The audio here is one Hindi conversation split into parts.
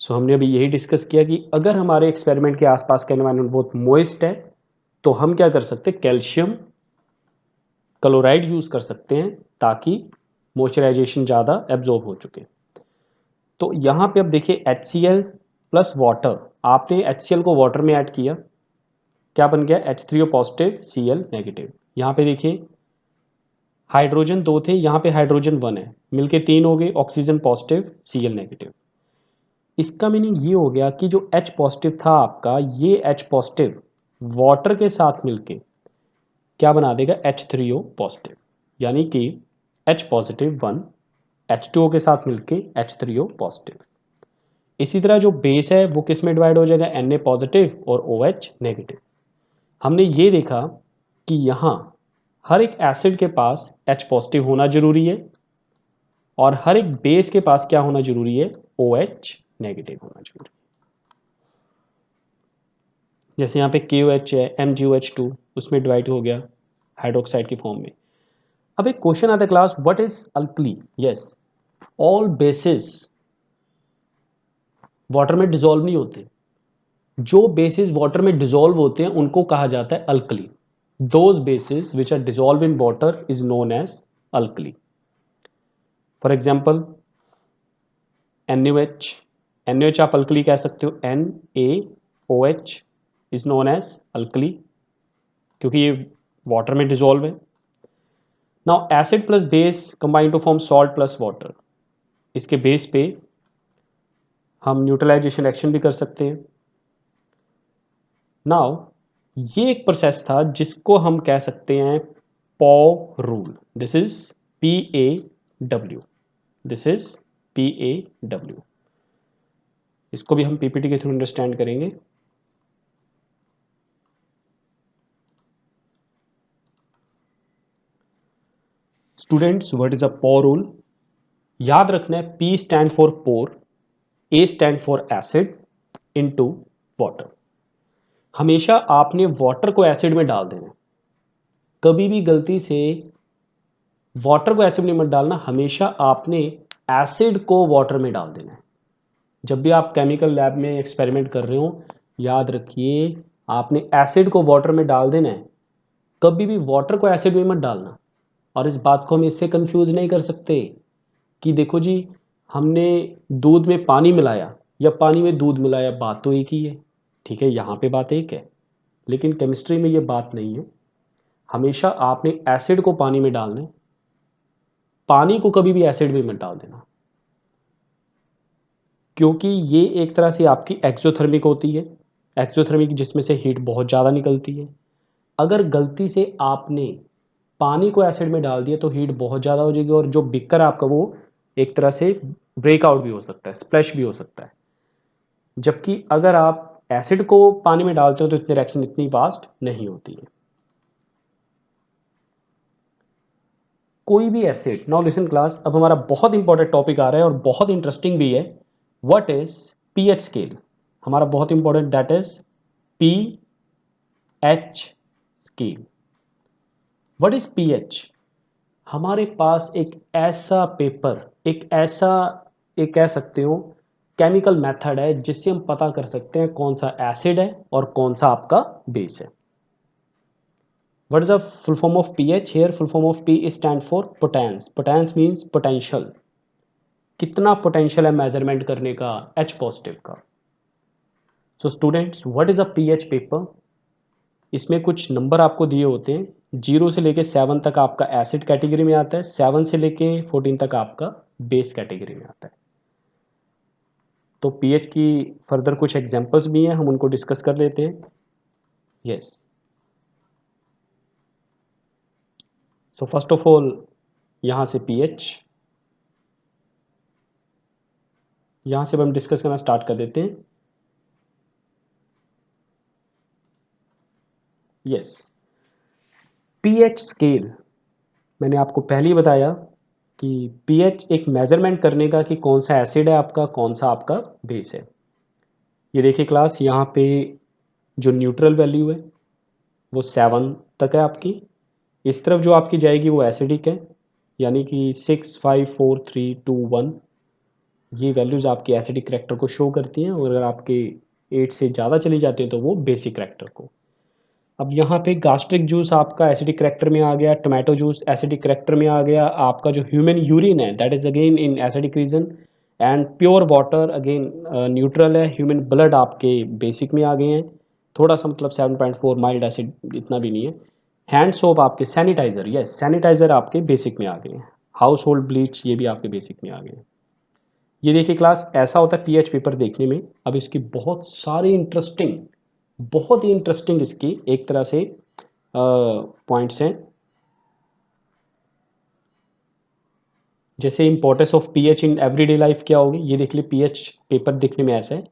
सो हमने अभी यही डिस्कस किया कि अगर हमारे एक्सपेरिमेंट के आसपास का एनवायरनमेंट बहुत मोइस्ट है तो हम क्या कर सकते हैं, कैल्शियम क्लोराइड यूज़ कर सकते हैं ताकि मॉइस्चराइजेशन ज़्यादा एब्जॉर्ब हो चुके। तो यहाँ पे अब देखिए HCl प्लस वाटर, आपने HCl को वाटर में ऐड किया, क्या बन गया H3O पॉजिटिव Cl नेगेटिव। यहाँ पे देखिए हाइड्रोजन 2 थे, यहाँ पे हाइड्रोजन 1 है, मिलके 3 हो गए, ऑक्सीजन पॉजिटिव Cl नेगेटिव। इसका मीनिंग ये हो गया कि जो H पॉजिटिव था आपका, ये H पॉजिटिव वाटर के साथ मिलके क्या बना देगा H3O पॉजिटिव, यानी कि H पॉजिटिव 1 H2O के साथ मिलके H3O पॉजिटिव। इसी तरह जो बेस है वो किस में डिवाइड हो जाएगा, Na पॉजिटिव और OH नेगेटिव। हमने ये देखा कि यहाँ हर एक एसिड के पास H पॉजिटिव होना जरूरी है और हर एक बेस के पास क्या होना जरूरी है, OH नेगेटिव होना जरूरी है। जैसे यहाँ पे KOH है, MgOH2 उसमें डिवाइड हो गया हाइड्रोक्साइड की फॉर्म में। अब एक क्वेश्चन आता है class, what is alkali. Yes, all basis water में डिसॉल्व नहीं होते, जो बेसिस वाटर में डिसॉल्व होते हैं उनको कहा जाता है alkali. Those bases which are dissolve in water is known as alkali. For example NaOH, NaOH आप अल्कली कह सकते हो, NaOH is known as alkali क्योंकि ये वाटर में डिसॉल्व है। Now acid plus base combine to form salt plus water, इसके बेस पे हम न्यूट्रलाइजेशन एक्शन भी कर सकते हैं। नाउ ये एक प्रोसेस था जिसको हम कह सकते हैं paw rule. This is PAW, this is PAW। इसको भी हम PPT के थ्रू अंडरस्टैंड करेंगे। Students, what is a paw rule. याद रखना है P stand for pour, A stand for acid into water. हमेशा आपने वाटर को एसिड में डाल देना, कभी भी गलती से वाटर को एसिड में मत डालना, हमेशा आपने एसिड को वाटर में डाल देना है। जब भी आप केमिकल लैब में एक्सपेरिमेंट कर रहे हो, याद रखिए आपने एसिड को वाटर में डाल देना है, कभी भी वाटर को एसिड में मत डालना। और इस बात को हम इससे कंफ्यूज नहीं कर सकते कि देखो जी हमने दूध में पानी मिलाया या पानी में दूध मिलाया, बात तो एक ही है, ठीक है, यहाँ पे बात एक है, लेकिन केमिस्ट्री में ये बात नहीं है। हमेशा आपने एसिड को पानी में डालना है, पानी को कभी भी एसिड में मत डाल देना, क्योंकि ये एक तरह से आपकी एक्सोथर्मिक होती है, एक्सोथर्मिक जिसमें से हीट बहुत ज़्यादा निकलती है। अगर गलती से आपने पानी को एसिड में डाल दिया तो हीट बहुत ज़्यादा हो जाएगी और जो बिकर आपका वो एक तरह से ब्रेकआउट भी हो सकता है, स्प्लैश भी हो सकता है। जबकि अगर आप एसिड को पानी में डालते हो तो इतनी रिएक्शन इतनी फास्ट नहीं होती है। कोई भी एसिड, नाउ लिसन क्लास, अब हमारा बहुत इंपॉर्टेंट टॉपिक आ रहा है और बहुत इंटरेस्टिंग भी है। व्हाट इज पीएच स्केल, हमारा बहुत important, that is pH scale. What is pH. हमारे पास एक ऐसा पेपर, एक ऐसा, एक कह सकते हो केमिकल मेथड है जिससे हम पता कर सकते हैं कौन सा एसिड है और कौन सा आपका बेस है। What is the full form of pH? Here full form of P stand for potence. Potence means potential. कितना पोटेंशियल है मेजरमेंट करने का H पॉजिटिव का। So students, what is a pH paper. इसमें कुछ नंबर आपको दिए होते हैं, 0 से लेके 7 तक आपका एसिड कैटेगरी में आता है, 7 से लेके 14 तक आपका बेस कैटेगरी में आता है। तो पीएच की फर्दर कुछ एग्जांपल्स भी हैं, हम उनको डिस्कस कर लेते हैं। Yes, so first of all यहाँ से पीएच, यहाँ से हम डिस्कस करना स्टार्ट कर देते हैं। यस, पीएच स्केल, मैंने आपको पहले ही बताया कि पीएच एक मेजरमेंट करने का कि कौन सा एसिड है आपका, कौन सा आपका बेस है। ये देखिए क्लास, यहाँ पे जो न्यूट्रल वैल्यू है वो 7 तक है आपकी, इस तरफ जो आपकी जाएगी वो एसिडिक है, यानी कि 6 5 4 3 2 1। ये वैल्यूज़ आपके एसिडिक करैक्टर को शो करती हैं, और अगर आपके 8 से ज़्यादा चली जाती हैं तो वो बेसिक करैक्टर को। अब यहाँ पे गास्ट्रिक जूस आपका एसिडिक करैक्टर में आ गया, टोमेटो जूस एसिडिक करैक्टर में आ गया, आपका जो ह्यूमन यूरिन है that is again in acidic region, and pure water again neutral है, ह्यूमन ब्लड आपके बेसिक में आ गए हैं, थोड़ा सा मतलब 7.4 माइल्ड एसिड, इतना भी नहीं है। हैंड सोप आपके, सैनिटाइज़र, यस सैनिटाइज़र आपके बेसिक में आ गए हैं, हाउस होल्ड ब्लीच ये भी आपके बेसिक में आ गए हैं। ये देखिए क्लास, ऐसा होता है पीएच पेपर देखने में। अब इसकी बहुत सारी इंटरेस्टिंग, बहुत ही इंटरेस्टिंग इसकी एक तरह से पॉइंट्स हैं। जैसे importance of pH in everyday life क्या होगी, ये देख ली, पीएच पेपर देखने में ऐसा है।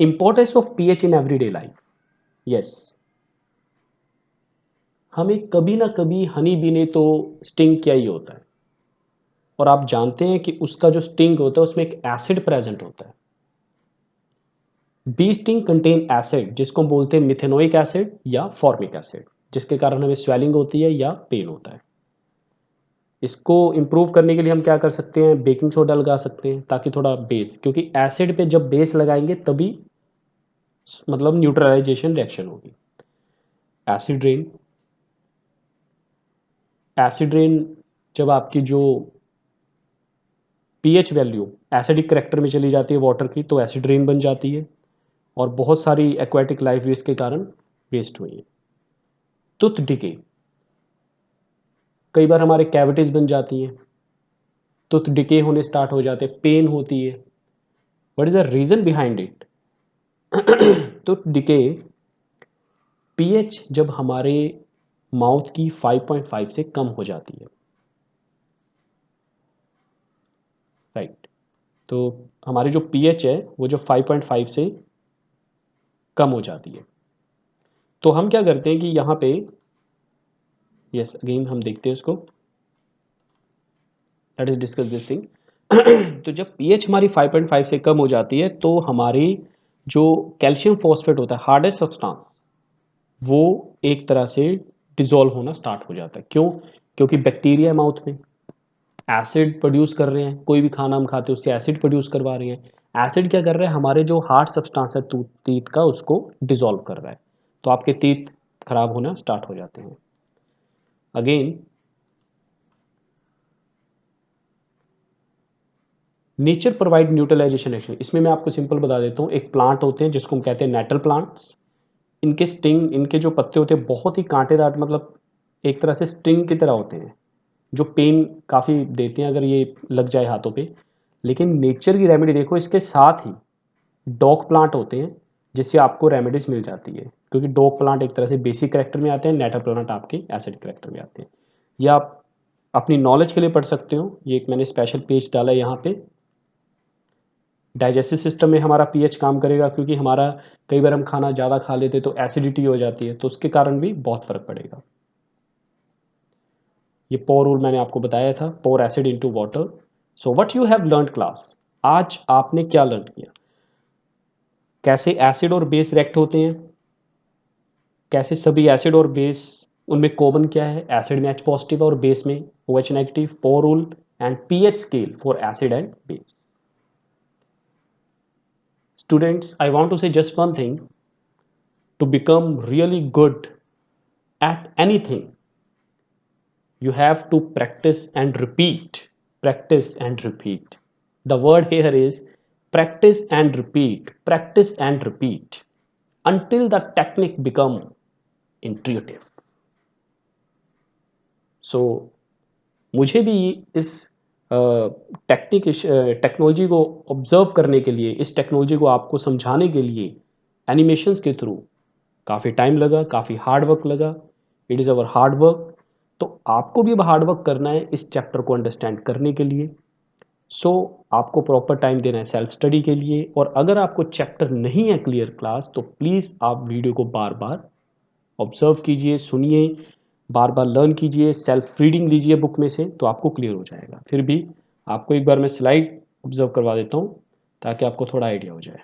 Importance of pH in everyday life, yes, हमें कभी ना कभी हनी बी ने तो स्टिंग किया ही होता है, और आप जानते हैं कि उसका जो स्टिंग होता है उसमें एक एसिड प्रेजेंट होता है। बी स्टिंग कंटेन एसिड, जिसको बोलते हैं मिथेनोइक एसिड या फॉर्मिक एसिड, जिसके कारण हमें स्वेलिंग होती है या पेन होता है। इसको इम्प्रूव करने के लिए हम क्या कर सकते हैं, बेकिंग सोडा लगा सकते हैं ताकि थोड़ा बेस, क्योंकि एसिड पे जब बेस लगाएंगे तभी मतलब न्यूट्रलाइजेशन रिएक्शन होगी। एसिड रेन, एसिड रेन जब आपकी जो पीएच वैल्यू एसिडिक करैक्टर में चली जाती है वाटर की, तो एसिड रेन बन जाती है, और बहुत सारी एक्वाटिक लाइफ भी इसके कारण वेस्ट हुई है। टूथ डिके, कई बार हमारे कैविटीज बन जाती हैं, टूथ डिके होने स्टार्ट हो जाते हैं, पेन होती है। What is the reason behind it? Tooth decay, pH जब हमारे माउथ की 5.5 से कम हो जाती है, राइट, तो हमारी जो पीएच है वो जो 5.5 से कम हो जाती है, तो हम क्या करते हैं कि यहाँ पे, यस अगेन हम देखते हैं इसको, let us discuss this thing. तो जब पीएच हमारी 5.5 से कम हो जाती है तो हमारी जो कैल्शियम फॉस्फेट होता है, हार्डेस्ट सब्सटेंस, वो एक तरह से डिजोल्व होना स्टार्ट हो जाता है। क्यों? क्योंकि बैक्टीरिया है माउथ में, एसिड प्रोड्यूस कर रहे हैं, कोई भी खाना हम खाते हैं उससे एसिड प्रोड्यूस करवा रहे हैं। एसिड क्या कर रहा है, हमारे जो हार्ड सब्सटेंस है टीथ का, उसको डिजोल्व कर रहा है, तो आपके टीथ खराब होना स्टार्ट हो जाते हैं। Again nature provide neutralisation action, इसमें मैं आपको सिंपल बता देता हूँ। एक प्लांट होते हैं जिसको हम कहते हैं नेटल प्लांट्स, इनके स्टिंग, इनके जो पत्ते होते हैं बहुत ही कांटेदार, मतलब एक तरह से स्टिंग की तरह होते हैं, जो पेन काफ़ी देते हैं अगर ये लग जाए हाथों पे। लेकिन नेचर की रेमेडी देखो, इसके साथ ही डॉग प्लांट होते हैं जिससे आपको रेमेडीज मिल जाती है, क्योंकि डॉग प्लांट एक तरह से बेसिक करेक्टर में आते हैं, नेटल प्लांट आपके एसिड करेक्टर में आते हैं। ये आप अपनी नॉलेज के लिए पढ़ सकते हो, ये एक मैंने स्पेशल पेज डाला है यहाँ पे। डाइजेस्टिव सिस्टम में हमारा पीएच काम करेगा, क्योंकि हमारा कई बार हम खाना ज़्यादा खा लेते तो एसिडिटी हो जाती है, तो उसके कारण भी बहुत फर्क पड़ेगा। ये पोर रूल मैंने आपको बताया था, pour acid into water. So what you have learn class, आज आपने क्या लर्न किया, कैसे एसिड और बेस रिएक्ट होते हैं, कैसे सभी एसिड और बेस, उनमें कॉमन क्या है, एसिड में H पॉजिटिव और बेस में OH negative, pour rule and pH scale for acid and base. Students, I want to say just one thing: to become really good at anything, you have to practice and repeat. Practice and repeat. The word here is practice and repeat. Practice and repeat until the technique become intuitive. So मुझे भी इस टेक्नोलॉजी को ऑब्जर्व करने के लिए, इस टेक्नोलॉजी को आपको समझाने के लिए एनिमेशंस के थ्रू काफ़ी टाइम लगा, काफ़ी हार्ड वर्क लगा। It is our hard work. तो आपको भी अब हार्ड वर्क करना है इस चैप्टर को अंडरस्टैंड करने के लिए। सो आपको प्रॉपर टाइम देना है सेल्फ स्टडी के लिए, और अगर आपको चैप्टर नहीं है क्लियर क्लास, तो प्लीज़ आप वीडियो को बार बार ऑब्जर्व कीजिए, सुनिए, बार बार लर्न कीजिए, सेल्फ रीडिंग लीजिए बुक में से, तो आपको क्लियर हो जाएगा। फिर भी आपको एक बार मैं स्लाइड ऑब्जर्व करवा देता हूँ ताकि आपको थोड़ा आइडिया हो जाए।